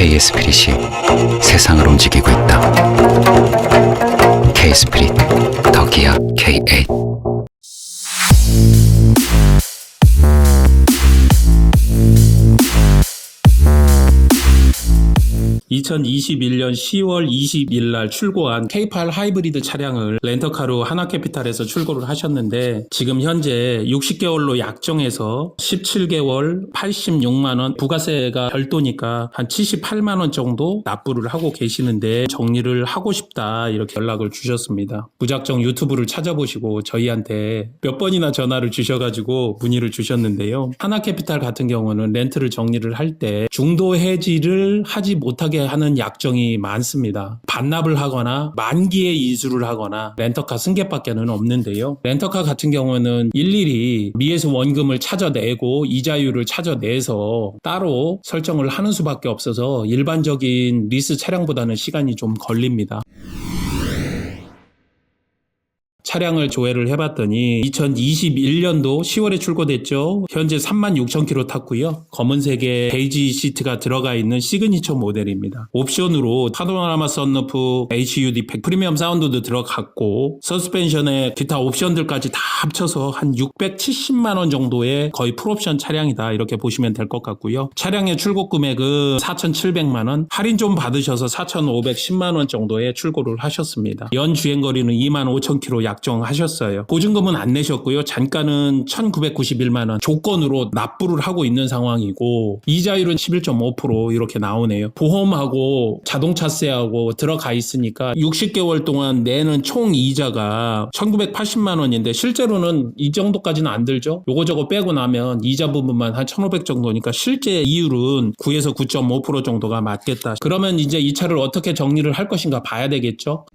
K-스피릿이 세상을 움직이고 있다. K-스피릿 더 기아 K8. 2021년 10월 20일 날 출고한 K8 하이브리드 차량을 렌터카로 하나캐피탈에서 출고를 하셨는데, 지금 현재 60개월로 약정해서 17개월 86만원, 부가세가 별도니까 한 78만원 정도 납부를 하고 계시는데 정리를 하고 싶다, 이렇게 연락을 주셨습니다. 무작정 유튜브를 찾아보시고 저희한테 몇 번이나 전화를 주셔가지고 문의를 주셨는데요. 하나캐피탈 같은 경우는 렌트를 정리를 할 때 중도 해지를 하지 못하게 하는 약정이 많습니다. 반납을 하거나 만기에 인수를 하거나 렌터카 승계밖에는 없는데요. 렌터카 같은 경우는 일일이 미에서 원금을 찾아내고 이자율을 찾아내서 따로 설정을 하는 수밖에 없어서 일반적인 리스 차량보다는 시간이 좀 걸립니다. 차량을 조회를 해봤더니 2021년도 10월에 출고됐죠. 현재 36,000km 탔고요. 검은색의 베이지 시트가 들어가 있는 시그니처 모델입니다. 옵션으로 파노라마 썬루프, HUD 100 프리미엄 사운드도 들어갔고, 서스펜션에 기타 옵션들까지 다 합쳐서 한 670만원 정도의 거의 풀옵션 차량이다, 이렇게 보시면 될 것 같고요. 차량의 출고 금액은 4,700만원, 할인 좀 받으셔서 4,510만원 정도에 출고를 하셨습니다. 연 주행거리는 25,000km 약정하셨어요. 보증금은 안 내셨고요. 잔가는 1,991만원 조건으로 납부를 하고 있는 상황이고, 이자율은 11.5% 이렇게 나오네요. 보험하고 자동차세하고 들어가 있으니까 60개월 동안 내는 총 이자가 1,980만원인데 실제로는 이 정도까지는 안 들죠. 요거저거 빼고 나면 이자 부분만 한 1,500 정도니까 실제 이율은 9에서 9.5% 정도가 맞겠다. 그러면 이제 이 차를 어떻게 정리를 할 것인가 봐야 되겠죠.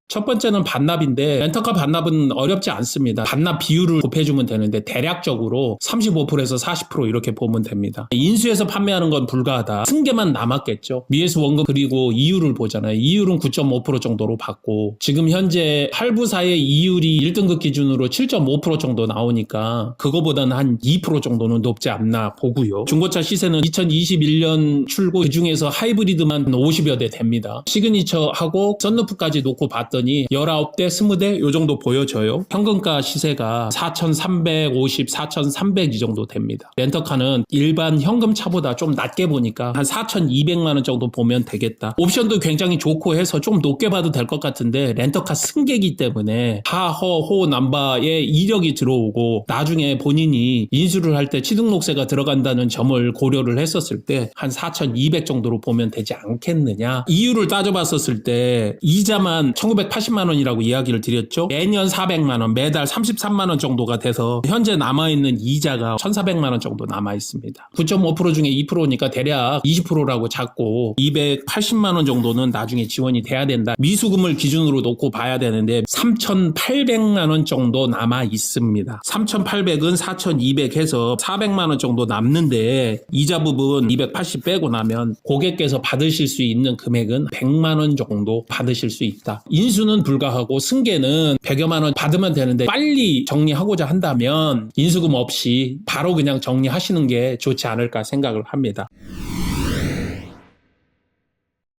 첫 번째는 반납인데, 렌터카 반납은 어렵지 않습니다. 반납 비율을 곱해주면 되는데 대략적으로 35%에서 40% 이렇게 보면 됩니다. 인수해서 판매하는 건 불가하다. 승계만 남았겠죠. 미에서 원금 그리고 이율을 보잖아요. 이율은 9.5% 정도로 받고, 지금 현재 할부사의 이율이 1등급 기준으로 7.5% 정도 나오니까 그거보다는 한 2% 정도는 높지 않나 보고요. 중고차 시세는 2021년 출고 그중에서 하이브리드만 50여 대 됩니다. 시그니처하고 썬루프까지 놓고 봤더니 19대, 20대 요 정도 보여져요. 현금가 시세가 4,350, 4,300 이 정도 됩니다. 렌터카는 일반 현금차보다 좀 낮게 보니까 한 4,200만원 정도 보면 되겠다. 옵션도 굉장히 좋고 해서 좀 높게 봐도 될 것 같은데, 렌터카 승계기 때문에 하허호 남바에 이력이 들어오고 나중에 본인이 인수를 할 때 취등록세가 들어간다는 점을 고려를 했었을 때 한 4,200 정도로 보면 되지 않겠느냐. 이유를 따져봤었을 때 이자만 1,980만원이라고 이야기를 드렸죠. 매년 400만원, 매달 33만원 정도가 돼서 현재 남아있는 이자가 1,400만원 정도 남아있습니다. 9.5% 중에 2%니까 대략 20%라고 잡고 280만원 정도는 나중에 지원이 돼야 된다. 미수금을 기준으로 놓고 봐야 되는데 3,800만원 정도 남아있습니다. 3,800은 4,200 해서 400만원 정도 남는데, 이자 부분 280 빼고 나면 고객께서 받으실 수 있는 금액은 100만원 정도 받으실 수 있다. 인수는 불가하고 승계는 100여만 원 받으면 되는데, 빨리 정리하고자 한다면 인수금 없이 바로 그냥 정리하시는 게 좋지 않을까 생각을 합니다.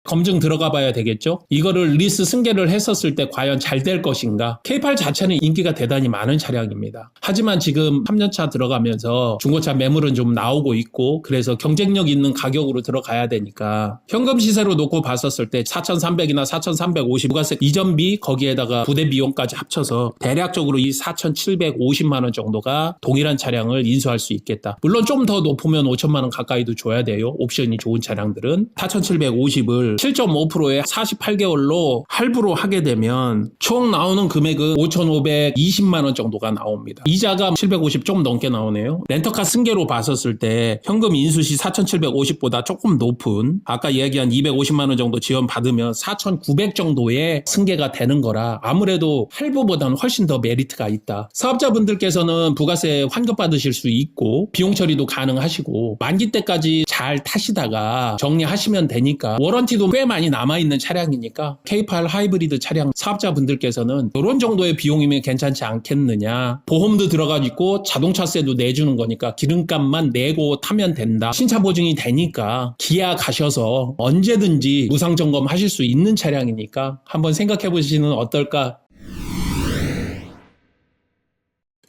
검증 들어가 봐야 되겠죠. 이거를 리스 승계를 했었을 때 과연 잘 될 것인가. K8 자체는 인기가 대단히 많은 차량입니다. 하지만 지금 3년차 들어가면서 중고차 매물은 좀 나오고 있고, 그래서 경쟁력 있는 가격으로 들어가야 되니까 현금 시세로 놓고 봤었을 때 4,300이나 4,350 부가세 이전비 거기에다가 부대 비용까지 합쳐서 대략적으로 이 4,750만원 정도가 동일한 차량을 인수할 수 있겠다. 물론 좀 더 높으면 5천만원 가까이도 줘야 돼요. 옵션이 좋은 차량들은. 4,750을 7.5%에 48개월로 할부로 하게 되면 총 나오는 금액은 5,520만원 정도가 나옵니다. 이자가 750 좀 넘게 나오네요. 렌터카 승계로 봤었을 때 현금 인수시 4,750보다 조금 높은, 아까 이야기한 250만원 정도 지원 받으면 4,900 정도의 승계가 되는 거라 아무래도 할부보다는 훨씬 더 메리트가 있다. 사업자분들께서는 부가세 환급 받으실 수 있고 비용 처리도 가능하시고 만기 때까지 잘 타시다가 정리하시면 되니까, 워런티도 보험도 꽤 많이 남아있는 차량이니까 K8 하이브리드 차량 사업자분들께서는 이런 정도의 비용이면 괜찮지 않겠느냐. 보험도 들어가 있고 자동차세도 내주는 거니까 기름값만 내고 타면 된다. 신차 보증이 되니까 기아 가셔서 언제든지 무상 점검하실 수 있는 차량이니까 한번 생각해 보시는 어떨까.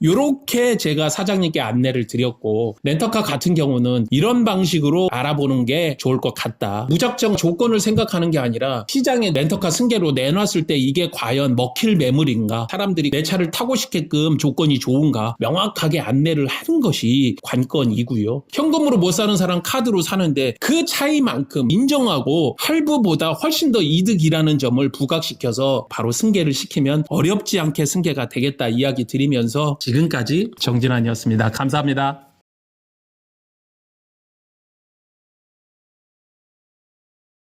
요렇게 제가 사장님께 안내를 드렸고, 렌터카 같은 경우는 이런 방식으로 알아보는 게 좋을 것 같다. 무작정 조건을 생각하는 게 아니라 시장에 렌터카 승계로 내놨을 때 이게 과연 먹힐 매물인가, 사람들이 내 차를 타고 싶게끔 조건이 좋은가 명확하게 안내를 하는 것이 관건이고요. 현금으로 못 사는 사람 카드로 사는데 그 차이만큼 인정하고 할부보다 훨씬 더 이득이라는 점을 부각시켜서 바로 승계를 시키면 어렵지 않게 승계가 되겠다 이야기 드리면서 지금까지 정진환이었습니다. 감사합니다.